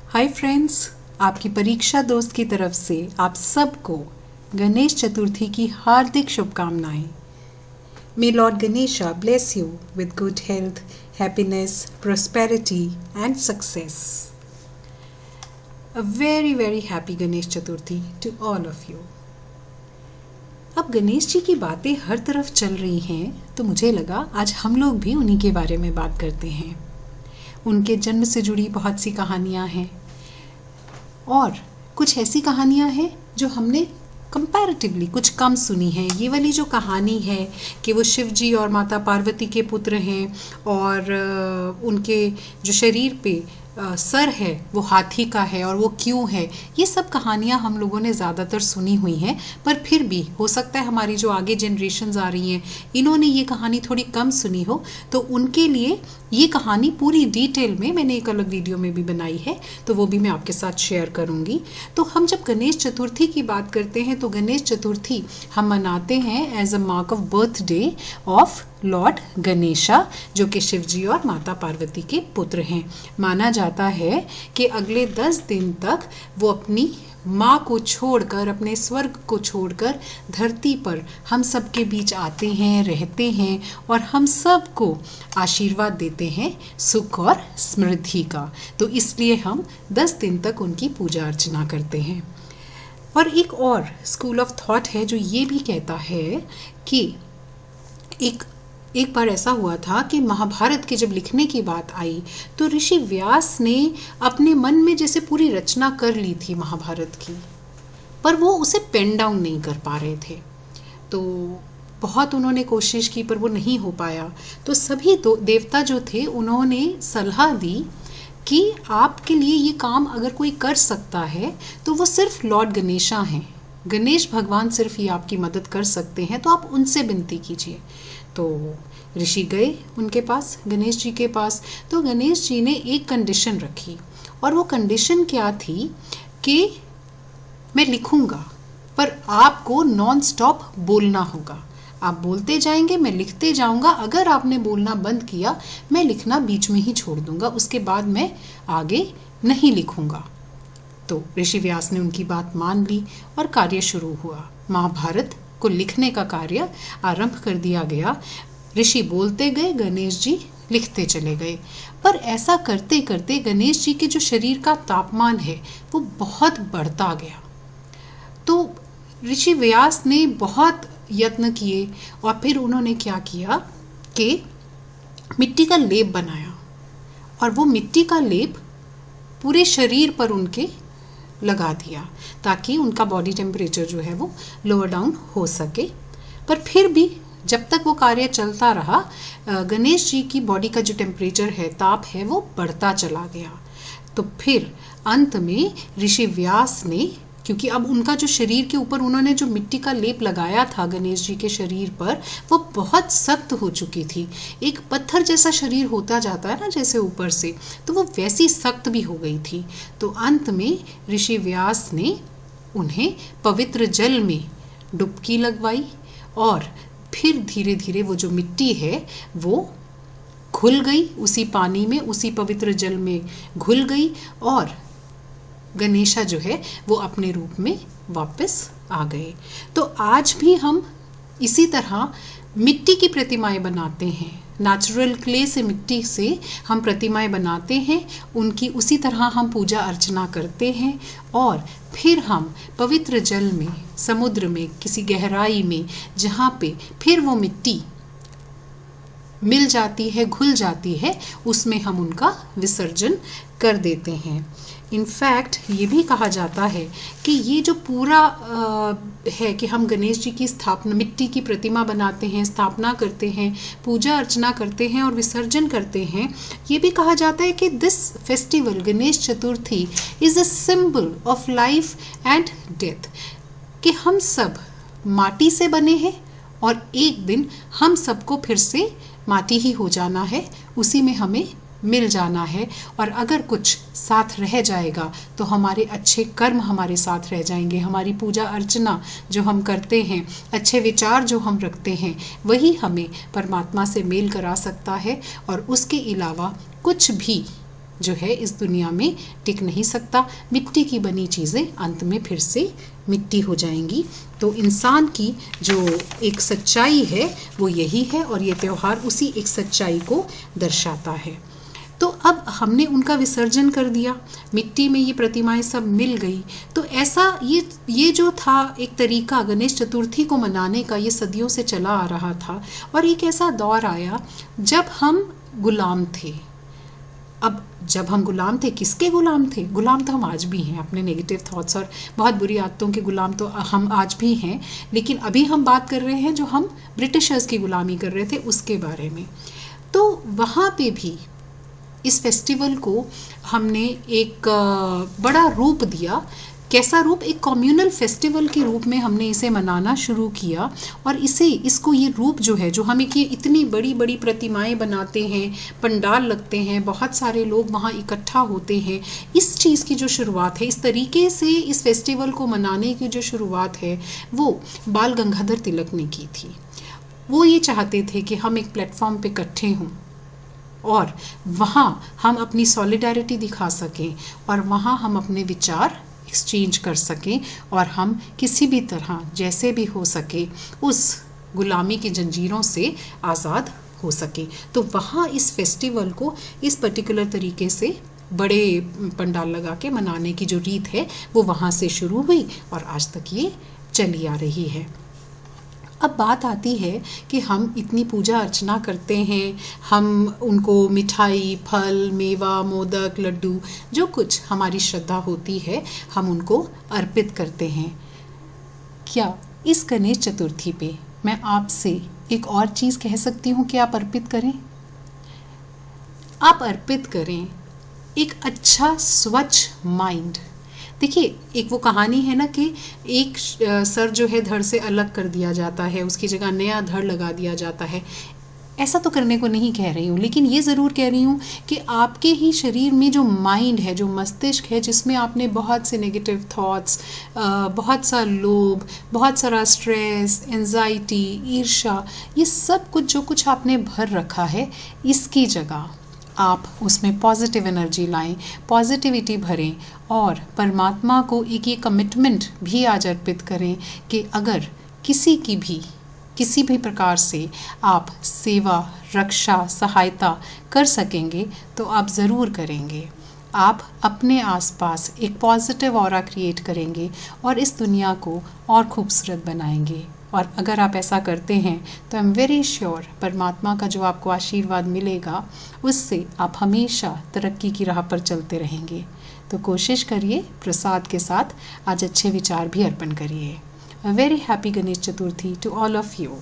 Hi friends, आपकी परीक्षा दोस्त की तरफ से आप सबको गणेश चतुर्थी की हार्दिक शुभकामनाएं। May lord Ganesha bless you with good health, happiness, prosperity and success. A very very happy Ganesh Chaturthi to all of you. अब गणेश जी की बातें हर तरफ चल रही हैं, तो मुझे लगा आज हम लोग भी उन्हीं के बारे में बात करते हैं। उनके जन्म से जुड़ी बहुत सी कहानियाँ हैं और कुछ ऐसी कहानियाँ हैं जो हमने कंपैरेटिवली कुछ कम सुनी है। ये वाली जो कहानी है कि वो शिव जी और माता पार्वती के पुत्र हैं और उनके जो शरीर पे सर है वो हाथी का है और वो क्यों है, ये सब कहानियाँ हम लोगों ने ज़्यादातर सुनी हुई हैं। पर फिर भी हो सकता है हमारी जो आगे जनरेशन्स आ रही हैं इन्होंने ये कहानी थोड़ी कम सुनी हो, तो उनके लिए ये कहानी पूरी डिटेल में मैंने एक अलग वीडियो में भी बनाई है, तो वो भी मैं आपके साथ शेयर करूँगी। तो हम जब गणेश चतुर्थी की बात करते हैं तो गणेश चतुर्थी हम मनाते हैं as a mark of birthday of lord Ganesha, जो कि शिव जी और माता पार्वती के पुत्र हैं। माना जाता है कि अगले 10 दिन तक वो अपनी माँ को छोड़कर, अपने स्वर्ग को छोड़कर धरती पर हम सबके बीच आते हैं, रहते हैं और हम सबको आशीर्वाद देते हैं सुख और समृद्धि का। तो इसलिए हम 10 दिन तक उनकी पूजा अर्चना करते हैं। और एक और स्कूल ऑफ थॉट है जो ये भी कहता है कि एक बार ऐसा हुआ था कि महाभारत के जब लिखने की बात आई तो ऋषि व्यास ने अपने मन में जैसे पूरी रचना कर ली थी महाभारत की, पर वो उसे पेन डाउन नहीं कर पा रहे थे। तो बहुत उन्होंने कोशिश की पर वो नहीं हो पाया। तो सभी देवता जो थे उन्होंने सलाह दी कि आपके लिए ये काम अगर कोई कर सकता है तो वो सिर्फ लॉर्ड गणेशा हैं। गणेश भगवान सिर्फ ये आपकी मदद कर सकते हैं, तो आप उनसे विनती कीजिए। तो ऋषि गए उनके पास, गणेश जी के पास। तो गणेश जी ने एक कंडीशन रखी और वो कंडीशन क्या थी कि मैं लिखूंगा पर आपको नॉन स्टॉप बोलना होगा। आप बोलते जाएंगे, मैं लिखते जाऊंगा। अगर आपने बोलना बंद किया मैं लिखना बीच में ही छोड़ दूंगा, उसके बाद मैं आगे नहीं लिखूंगा। तो ऋषि व्यास ने उनकी बात मान ली और कार्य शुरू हुआ। महाभारत को लिखने का कार्य आरंभ कर दिया गया। ऋषि बोलते गए, गणेश जी लिखते चले गए। पर ऐसा करते करते गणेश जी के जो शरीर का तापमान है वो बहुत बढ़ता गया। तो ऋषि व्यास ने बहुत यत्न किए और फिर उन्होंने क्या किया कि मिट्टी का लेप बनाया और वो मिट्टी का लेप पूरे शरीर पर उनके लगा दिया ताकि उनका बॉडी टेम्परेचर जो है वो लोअर डाउन हो सके। पर फिर भी जब तक वो कार्य चलता रहा गणेश जी की बॉडी का जो टेम्परेचर है, ताप है, वो बढ़ता चला गया। तो फिर अंत में ऋषि व्यास ने, क्योंकि अब उनका जो शरीर के ऊपर उन्होंने जो मिट्टी का लेप लगाया था गणेश जी के शरीर पर, वो बहुत सख्त हो चुकी थी। एक पत्थर जैसा शरीर होता जाता है ना जैसे ऊपर से, तो वो वैसी सख्त भी हो गई थी। तो अंत में ऋषि व्यास ने उन्हें पवित्र जल में डुबकी लगवाई और फिर धीरे धीरे वो जो मिट्टी है वो घुल गई उसी पानी में, उसी पवित्र जल में घुल गई और गणेशा जो है वो अपने रूप में वापस आ गए। तो आज भी हम इसी तरह मिट्टी की प्रतिमाएं बनाते हैं। नेचुरल क्ले से, मिट्टी से हम प्रतिमाएं बनाते हैं, उनकी उसी तरह हम पूजा अर्चना करते हैं और फिर हम पवित्र जल में, समुद्र में, किसी गहराई में जहाँ पे फिर वो मिट्टी मिल जाती है, घुल जाती है, उसमें हम उनका विसर्जन कर देते हैं। इनफैक्ट ये भी कहा जाता है कि ये जो पूरा है कि हम गणेश जी की स्थापना, मिट्टी की प्रतिमा बनाते हैं, स्थापना करते हैं, पूजा अर्चना करते हैं और विसर्जन करते हैं, ये भी कहा जाता है कि this festival Ganesh Chaturthi is a symbol of life and death, कि हम सब माटी से बने हैं और एक दिन हम सबको फिर से माटी ही हो जाना है, उसी में हमें मिल जाना है। और अगर कुछ साथ रह जाएगा तो हमारे अच्छे कर्म हमारे साथ रह जाएंगे, हमारी पूजा अर्चना जो हम करते हैं, अच्छे विचार जो हम रखते हैं, वही हमें परमात्मा से मेल करा सकता है। और उसके अलावा कुछ भी जो है इस दुनिया में टिक नहीं सकता। मिट्टी की बनी चीज़ें अंत में फिर से मिट्टी हो जाएंगी। तो इंसान की जो एक सच्चाई है वो यही है, और ये त्यौहार उसी एक सच्चाई को दर्शाता है। तो अब हमने उनका विसर्जन कर दिया, मिट्टी में ये प्रतिमाएं सब मिल गई। तो ऐसा ये जो था एक तरीका गणेश चतुर्थी को मनाने का, ये सदियों से चला आ रहा था। और एक ऐसा दौर आया जब हम गुलाम थे। अब जब हम गुलाम थे, किसके गुलाम थे? गुलाम तो हम आज भी हैं, अपने नेगेटिव थॉट्स और बहुत बुरी आदतों के गुलाम तो हम आज भी हैं। लेकिन अभी हम बात कर रहे हैं जो हम ब्रिटिशर्स की गुलामी कर रहे थे उसके बारे में। तो वहाँ पे भी इस फेस्टिवल को हमने एक बड़ा रूप दिया। कैसा रूप? एक कम्युनल फेस्टिवल के रूप में हमने इसे मनाना शुरू किया। और इसको ये रूप जो है, जो हम एक ये इतनी बड़ी बड़ी प्रतिमाएं बनाते हैं, पंडाल लगते हैं, बहुत सारे लोग वहाँ इकट्ठा होते हैं, इस चीज़ की जो शुरुआत है, इस तरीके से इस फेस्टिवल को मनाने की जो शुरुआत है वो बाल गंगाधर तिलक ने की थी। वो ये चाहते थे कि हम एक प्लेटफॉर्म पे इकट्ठे हों और वहाँ हम अपनी सॉलिडारिटी दिखा सकें, और वहाँ हम अपने विचार एक्सचेंज कर सकें, और हम किसी भी तरह जैसे भी हो सके उस गुलामी की जंजीरों से आज़ाद हो सके। तो वहाँ इस फेस्टिवल को इस पर्टिकुलर तरीके से बड़े पंडाल लगा के मनाने की जो रीत है वो वहाँ से शुरू हुई और आज तक ये चली आ रही है। अब बात आती है कि हम इतनी पूजा अर्चना करते हैं, हम उनको मिठाई, फल, मेवा, मोदक, लड्डू, जो कुछ हमारी श्रद्धा होती है हम उनको अर्पित करते हैं। क्या इस गणेश चतुर्थी पे मैं आपसे एक और चीज़ कह सकती हूँ कि आप अर्पित करें? आप अर्पित करें एक अच्छा स्वच्छ माइंड। देखिए, एक वो कहानी है ना कि एक सर जो है धड़ से अलग कर दिया जाता है, उसकी जगह नया धड़ लगा दिया जाता है। ऐसा तो करने को नहीं कह रही हूँ, लेकिन ये ज़रूर कह रही हूँ कि आपके ही शरीर में जो माइंड है, जो मस्तिष्क है, जिसमें आपने बहुत से नेगेटिव थॉट्स, बहुत सा लोभ, बहुत सारा स्ट्रेस, एंजाइटी, ईर्ष्या, ये सब कुछ जो कुछ आपने भर रखा है, इसकी जगह आप उसमें पॉजिटिव एनर्जी लाएं, पॉजिटिविटी भरें और परमात्मा को एक ये कमिटमेंट भी आज अर्पित करें कि अगर किसी भी प्रकार से आप सेवा, रक्षा, सहायता कर सकेंगे तो आप ज़रूर करेंगे। आप अपने आसपास एक पॉजिटिव ऑरा क्रिएट करेंगे और इस दुनिया को और खूबसूरत बनाएंगे। और अगर आप ऐसा करते हैं तो आई एम वेरी श्योर परमात्मा का जो आपको आशीर्वाद मिलेगा उससे आप हमेशा तरक्की की राह पर चलते रहेंगे। तो कोशिश करिए प्रसाद के साथ आज अच्छे विचार भी अर्पण करिए। A very happy Ganesh Chaturthi to all of you.